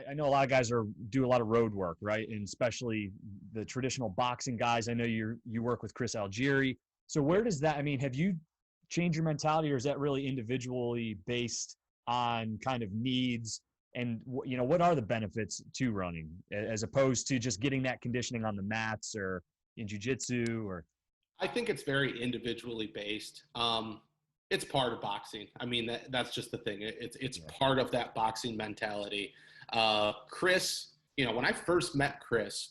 I know a lot of guys do a lot of road work, right? And especially the traditional boxing guys. I know you work with Chris Algieri. So where does that, I mean, have you changed your mentality, or is that really individually based on kind of needs? And what are the benefits to running as opposed to just getting that conditioning on the mats or in jiu-jitsu or? I think it's very individually based. It's part of boxing. I mean, that's just the thing. It's part of that boxing mentality. Chris, when I first met Chris,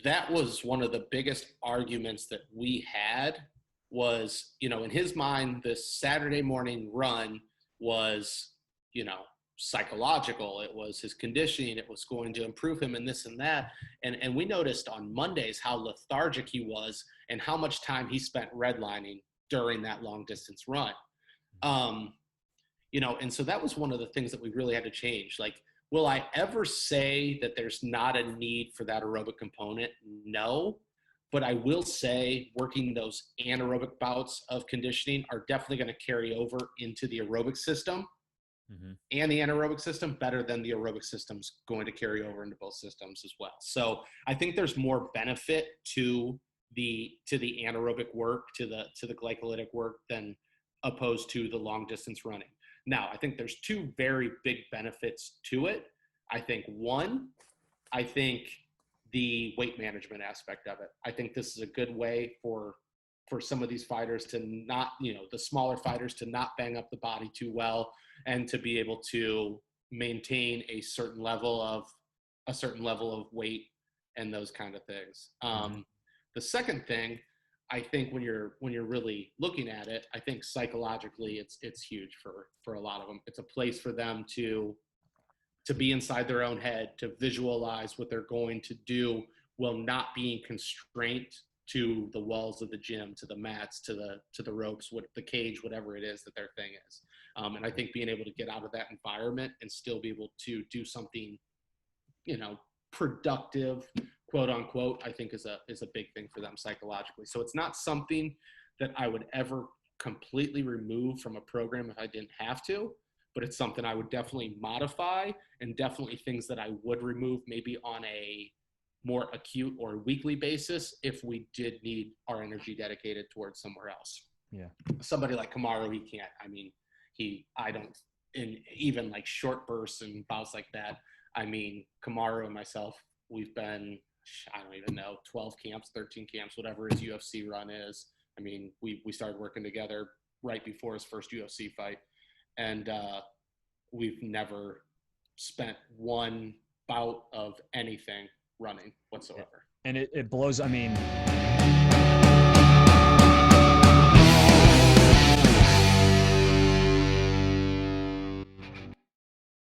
that was one of the biggest arguments that we had was, in his mind, this Saturday morning run was, psychological. It was his conditioning. It was going to improve him and this and that. And we noticed on Mondays how lethargic he was and how much time he spent redlining during that long distance run. And so that was one of the things that we really had to change. Like, will I ever say that there's not a need for that aerobic component? No, but I will say working those anaerobic bouts of conditioning are definitely going to carry over into the aerobic system. Mm-hmm. And the anaerobic system better than the aerobic system's going to carry over into both systems as well. So I think there's more benefit to the anaerobic work, to the glycolytic work than opposed to the long distance running. Now, I think there's two very big benefits to it. I think the weight management aspect of it. I think this is a good way for some of these fighters to not, the smaller fighters to not bang up the body too well and to be able to maintain a certain level of weight and those kind of things. The second thing, I think when you're really looking at it, I think psychologically it's huge for a lot of them. It's a place for them to be inside their own head, to visualize what they're going to do while not being constrained to the walls of the gym, to the mats, to the ropes, the cage, whatever it is that their thing is. And I think being able to get out of that environment and still be able to do something, productive, quote unquote, I think is a big thing for them psychologically. So it's not something that I would ever completely remove from a program if I didn't have to, but it's something I would definitely modify, and definitely things that I would remove maybe on a more acute or weekly basis if we did need our energy dedicated towards somewhere else. Yeah. Somebody like Kamaru, he can't. I mean, I don't, in even like short bursts and bouts like that. I mean, Kamaru and myself, we've been, I don't even know, 12 camps, 13 camps, whatever his UFC run is. I mean, we started working together right before his first UFC fight. And we've never spent one bout of anything running whatsoever. And it blows, I mean,